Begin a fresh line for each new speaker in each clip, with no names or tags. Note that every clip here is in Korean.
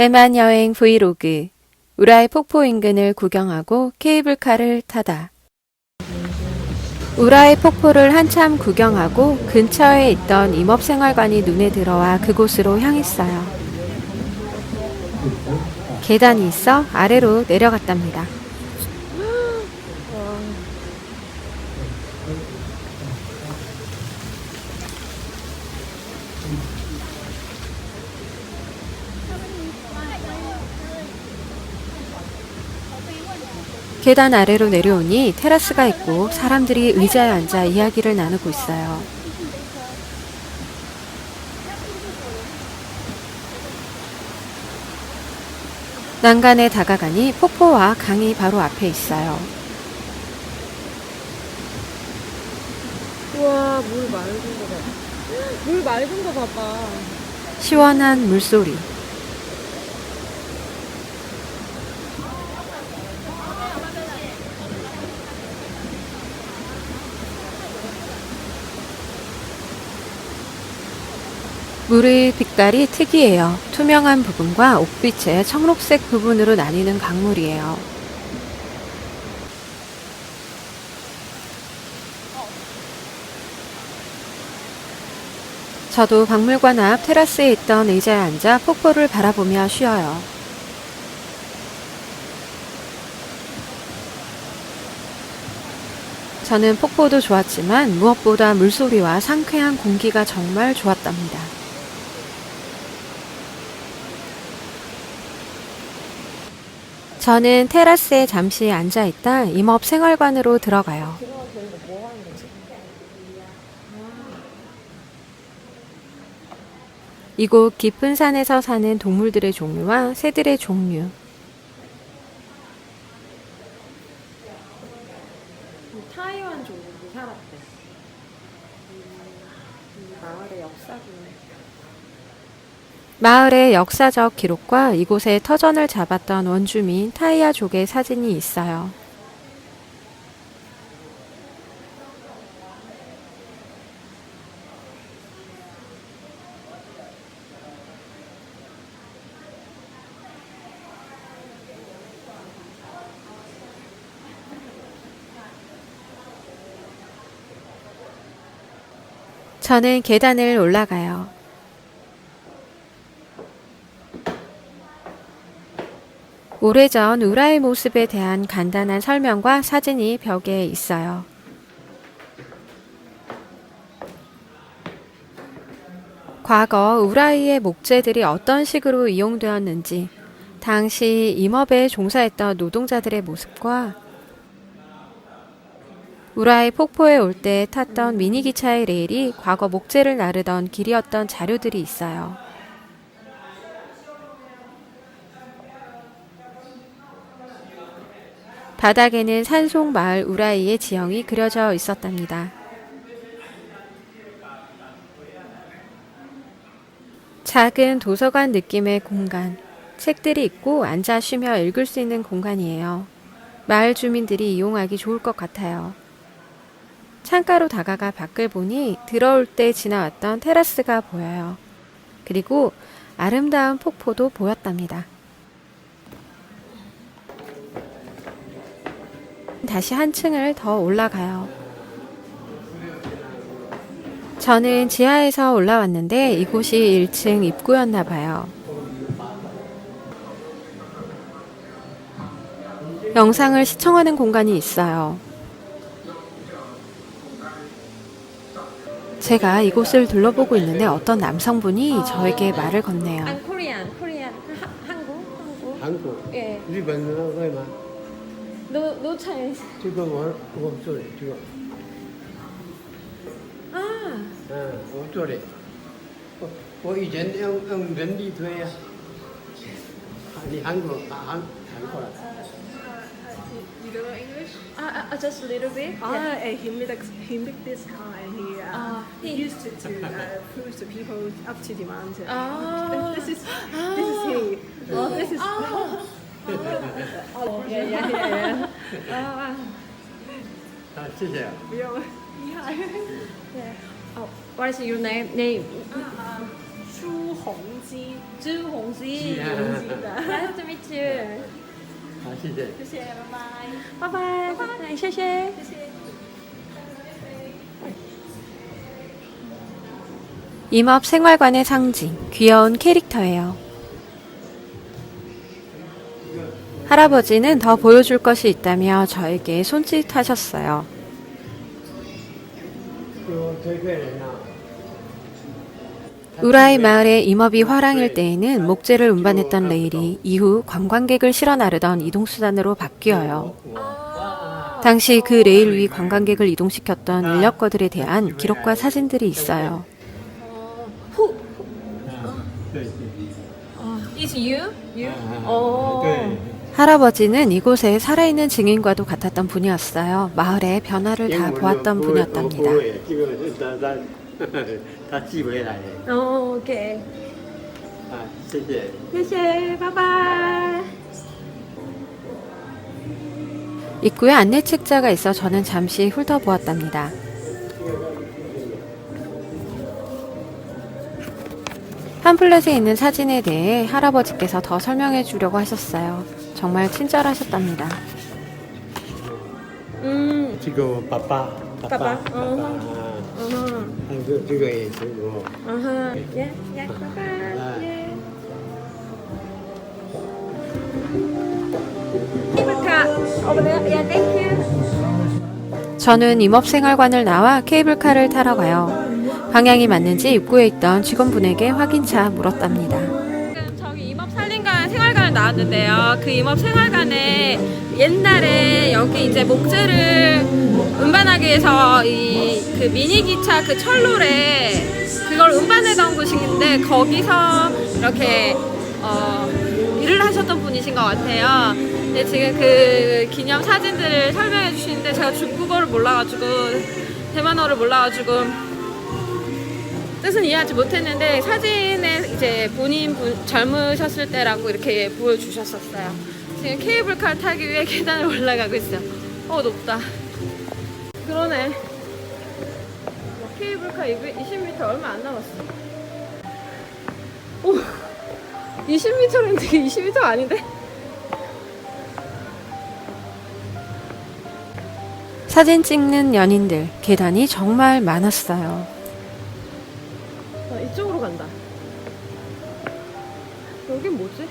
대만 여행 브이로그. 우라이 폭포 인근을 구경하고 케이블카를 타다. 우라이 폭포를 한참 구경하고 근처에 있던 임업생활관이 눈에 들어와 그곳으로 향했어요. 계단이 있어 아래로 내려갔답니다. 계단 아래로 내려오니 테라스가 있고 사람들이 의자에 앉아 이야기를 나누고 있어요. 난간에 다가가니 폭포와 강이 바로 앞에 있어요.
우와, 물 맑은 거 봐. 물 맑은 거 봐봐.
시원한 물소리. 물의 빛깔이 특이해요. 투명한 부분과 옥빛의 청록색 부분으로 나뉘는 강물이에요. 저도 박물관 앞 테라스에 있던 의자에 앉아 폭포를 바라보며 쉬어요. 저는 폭포도 좋았지만 무엇보다 물소리와 상쾌한 공기가 정말 좋았답니다. 저는 테라스에 잠시 앉아있다 임업생활관으로 들어가요. 이곳 깊은 산에서 사는 동물들의 종류와 새들의 종류.
타이완 종족이 살았대. 마을의 역사구나.
마을의 역사적 기록과 이곳에 터전을 잡았던 원주민 타이아족의 사진이 있어요. 저는 계단을 올라가요. 오래전 우라의 모습에 대한 간단한 설명과 사진이 벽에 있어요. 과거 우라이의 목재들이 어떤 식으로 이용되었는지, 당시 임업에 종사했던 노동자들의 모습과 우라이 폭포에 올 때 탔던 미니기차의 레일이 과거 목재를 나르던 길이었던 자료들이 있어요. 바닥에는 산속 마을 우라이의 지형이 그려져 있었답니다. 작은 도서관 느낌의 공간, 책들이 있고 앉아 쉬며 읽을 수 있는 공간이에요. 마을 주민들이 이용하기 좋을 것 같아요. 창가로 다가가 밖을 보니 들어올 때 지나왔던 테라스가 보여요. 그리고 아름다운 폭포도 보였답니다. 다시 한 층을 더 올라가요. 저는 지하에서 올라왔는데 이곳이 1층 입구였나 봐요. 영상을 시청하는 공간이 있어요. 제가 이곳을 둘러보고 있는데 어떤 남성분이 저에게 말을 건네요.
코리안. 한국? 예.
日本人会吗？
No Chinese.
这个我做的这个，
아,
我做的，我以前用人力推呀、你韩国韩国人，
You don't know English?
just a little bit.
He made this car and he used it to push the people up to the mountain. This is he. This is
Yeah.
谢谢。
不用。
Oh, what is your name?
朱红基，
朱红熙 Nice to meet you
好，谢谢。
谢谢，拜拜。
拜拜拜拜谢谢
임업 생활관의 상징, 귀여운 캐릭터예요. 할아버지는 더 보여줄 것이 있다며 저에게 손짓하셨어요.
有推客人啊。
우라이 마을의 임업이 화랑일 때에는 목재를 운반했던 레일이 이후 관광객을 실어 나르던 이동수단으로 바뀌어요. 당시 그 레일 위 관광객을 이동시켰던 인력거들에 대한 기록과 사진들이 있어요.
对。
It's you? You?
对。
할아버지는 이곳에 살아있는 증인과도 같았던 분이었어요. 마을의 변화를 다 보았던 분이었답니다.
他寄回来的。
OK
啊，谢谢。
谢谢拜拜
입구에 안내 책자가 있어 저는 잠시 훑어보았답니다. 팜플렛에 있는 사진에 대해 할아버지께서 더 설명해 주려고 하셨어요. 정말 친절하셨답니다.
这个爸爸。爸爸。这个也是我。
Yeah, yeah, bye bye. Yeah. Over there. Yeah, thank you.
저는 임업생활관을 나와 케이블카를 타러 가요. 방향이 맞는지 입구에 있던 직원분에게 확인차 물었답니다.
지금 저기 임업살림관 생활관을 나왔는데요. 그 임업생활관에 옛날에 여기 이제 목재를 운반하기 위해서 그 미니기차 그 철로에 그걸 운반하던 곳인데 거기서 이렇게 일을 하셨던 분이신 것 같아요. 근데 지금 그 기념 사진들을 설명해 주시는데 제가 중국어를 몰라가지고 대만어를 몰라가지고 뜻은 이해하지 못했는데 사진에 이제 본인 젊으셨을 때라고 이렇게 보여주셨었어요. 지금 케이블카 타기 위해 계단을 올라가고 있어요. 높다. 그러네. 케이블카 20m 얼마 안 남았어. 오, 20m인데 20m 아닌데?
사진 찍는 연인들, 계단이 정말 많았어요.
이쪽으로 간다. 여긴 뭐지?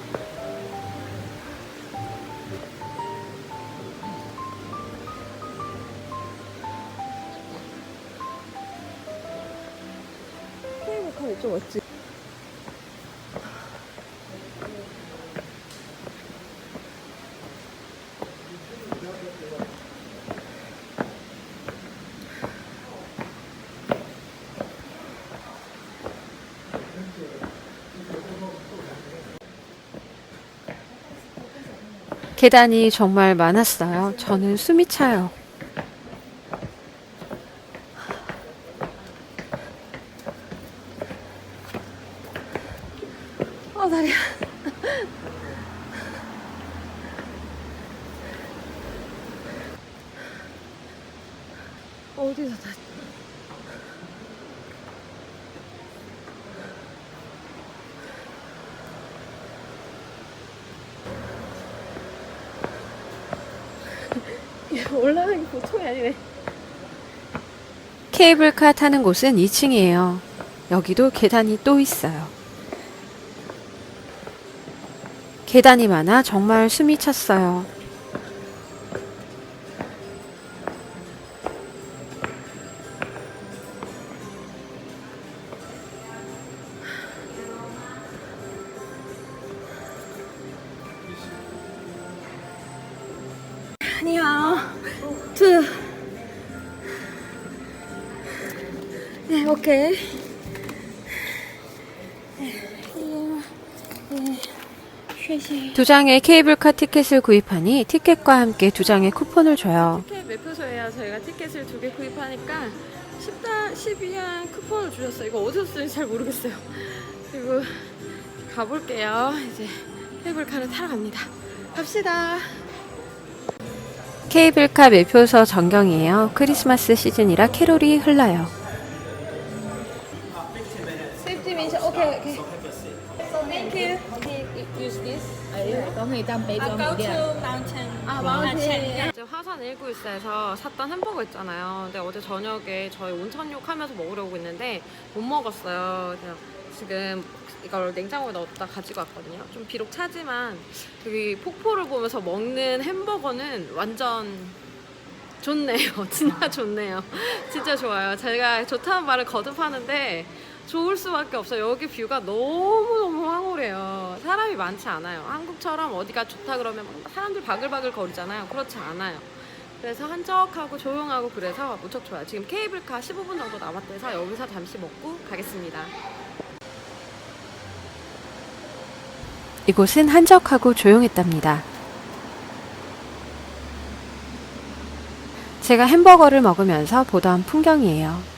케이블카 이쪽 맞지?
계단이 정말 많았어요. 저는 숨이 차요.
다리야. 어디서 다 올라가는 게 보통이 아니네.
케이블카 타는 곳은 2층이에요. 여기도 계단이 또 있어요. 계단이 많아 정말 숨이 찼어요.
네, 오케이.
두 장의 케이블카 티켓을 구입하니 티켓과 함께 두 장의 쿠폰을 줘요.
티켓 매표소에요. 저희가 티켓을 2개 구입하니까 12한 쿠폰을 주셨어요. 이거 어디서 쓰는지 잘 모르겠어요. 그리고 가볼게요. 이제 케이블카를 타러 갑니다. 갑시다.
케이블카 매표소 전경이에요. 크리스마스 시즌이라 캐롤이 흘러요.
50 minutes. 오케이. Okay, okay. So thank you. Use this.
Có người ta bế cho mình đi
이제 화산 1914에서 샀던 햄버거 있잖아요. 근데 어제 저녁에 저희 온천욕 하면서 먹으려고 했는데 못 먹었어요. 그냥 지금 이걸 냉장고에 넣었다 가지고 왔거든요. 좀 비록 차지만 여기 폭포를 보면서 먹는 햄버거는 완전 좋네요. 진짜 좋네요. 진짜 좋아요. 제가 좋다는 말을 거듭하는데 좋을 수밖에 없어요. 여기 뷰가 너무너무 황홀해요. 사람이 많지 않아요. 한국처럼 어디가 좋다 그러면 막 사람들 바글바글 거리잖아요. 그렇지 않아요. 그래서 한적하고 조용하고 그래서 무척 좋아요. 지금 케이블카 15분 정도 남았대서 여기서 잠시 먹고 가겠습니다.
이곳은 한적하고 조용했답니다. 제가 햄버거를 먹으면서 보던 풍경이에요.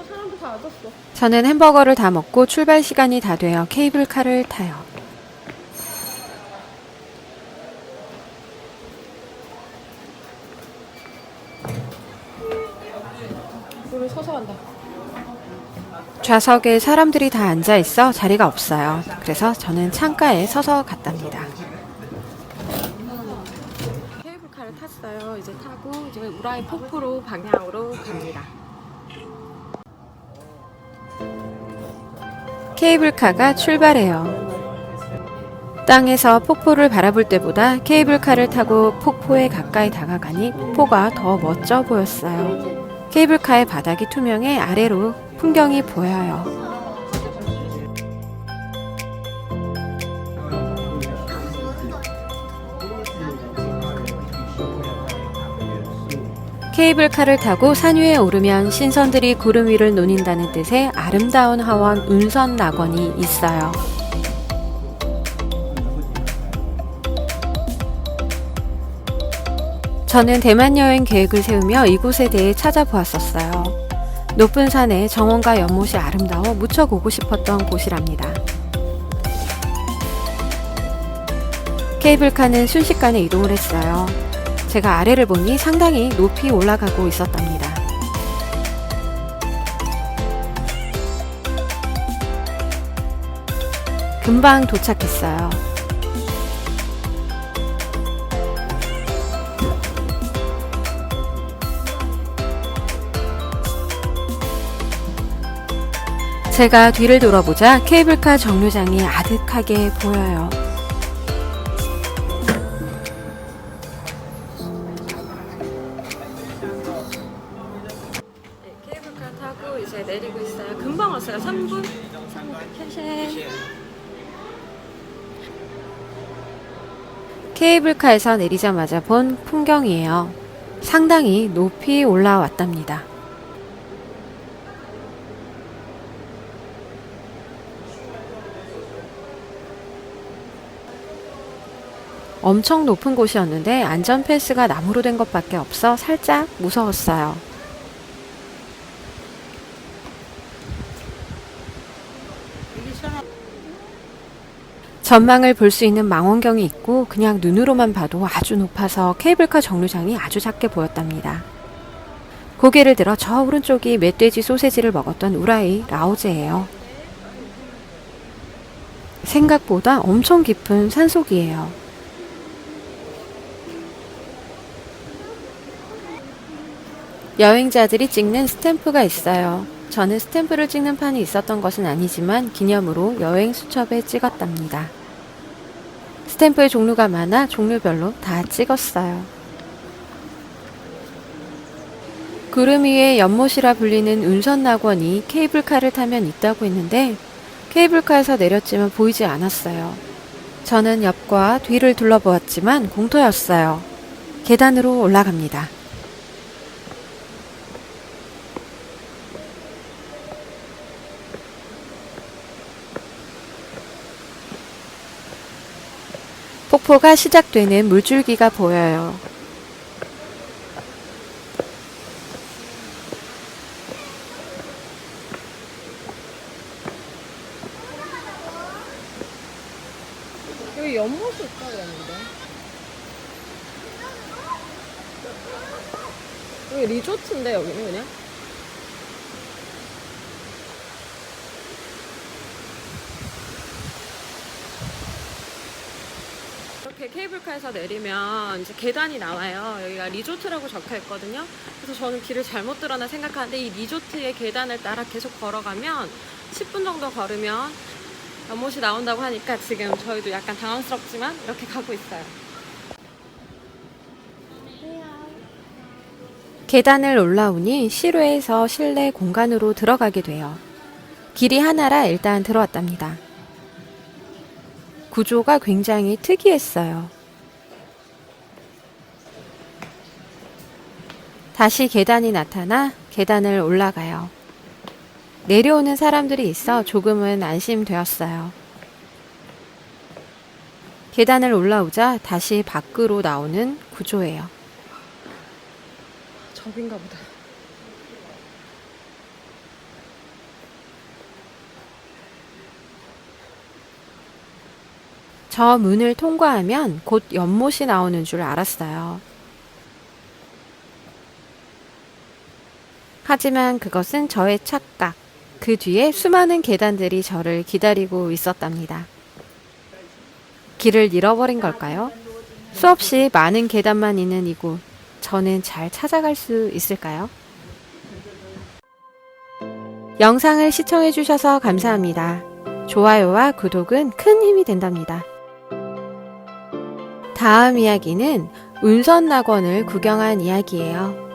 사람도 다 앉았어.
저는 햄버거를 다 먹고 출발 시간이 다 되어 케이블카를 타요.
우리 서서 간다.
좌석에 사람들이 다 앉아 있어 자리가 없어요. 그래서 저는 창가에 서서 갔답니다.
케이블카를 탔어요. 이제 타고 이제 우라이 폭포로 방향으로 갑니다.
케이블카가 출발해요. 땅에서 폭포를 바라볼 때보다 케이블카를 타고 폭포에 가까이 다가가니 폭포가 더 멋져 보였어요. 케이블카의 바닥이 투명해 아래로 풍경이 보여요. 케이블카를 타고 산 위에 오르면 신선들이 구름 위를 노닌다는 뜻의 아름다운 하원 운선 낙원이 있어요. 저는 대만 여행 계획을 세우며 이곳에 대해 찾아보았었어요. 높은 산에 정원과 연못이 아름다워 무척 오고 싶었던 곳이랍니다. 케이블카는 순식간에 이동을 했어요. 제가 아래를 보니 상당히 높이 올라가고 있었답니다. 금방 도착했어요. 제가 뒤를 돌아보자 케이블카 정류장이 아득하게 보여요.
네, 케이블카 타고 이제 내리고 있어요. 금방 왔어요. 3분? 3분.
케이블카에서 내리자마자 본 풍경이에요. 상당히 높이 올라왔답니다. 엄청 높은 곳이었는데 안전 펜스가 나무로 된 것밖에 없어 살짝 무서웠어요. 전망을 볼 수 있는 망원경이 있고 그냥 눈으로만 봐도 아주 높아서 케이블카 정류장이 아주 작게 보였답니다. 고개를 들어 저 오른쪽이 멧돼지 소세지를 먹었던 우라이 라오제예요. 생각보다 엄청 깊은 산속이에요. 여행자들이 찍는 스탬프가 있어요. 저는 스탬프를 찍는 판이 있었던 것은 아니지만 기념으로 여행 수첩에 찍었답니다. 스탬프의 종류가 많아 종류별로 다 찍었어요. 구름 위에 연못이라 불리는 운선낙원이 케이블카를 타면 있다고 했는데 케이블카에서 내렸지만 보이지 않았어요. 저는 옆과 뒤를 둘러보았지만 공터였어요. 계단으로 올라갑니다. 폭포가 시작되는 물줄기가 보여요.
여기 리조트인데 여기는 그냥? 이렇게 케이블카에서 내리면 이제 계단이 나와요. 여기가 리조트라고 적혀 있거든요. 그래서 저는 길을 잘못 들었나 생각하는데 이 리조트의 계단을 따라 계속 걸어가면 10분 정도 걸으면 연못이 나온다고 하니까 지금 저희도 약간 당황스럽지만 이렇게 가고 있어요.
계단을 올라오니 실외에서 실내 공간으로 들어가게 돼요. 길이 하나라 일단 들어왔답니다. 구조가 굉장히 특이했어요. 다시 계단이 나타나 계단을 올라가요. 내려오는 사람들이 있어 조금은 안심되었어요. 계단을 올라오자 다시 밖으로 나오는 구조예요.
저긴가 보다.
저 문을 통과하면 곧 연못이 나오는 줄 알았어요. 하지만 그것은 저의 착각. 그 뒤에 수많은 계단들이 저를 기다리고 있었답니다. 길을 잃어버린 걸까요? 수없이 많은 계단만 있는 이곳. 저는 잘 찾아갈 수 있을까요? 영상을 시청해주셔서 감사합니다. 좋아요와 구독은 큰 힘이 된답니다. 다음 이야기는 운선낙원을 구경한 이야기예요.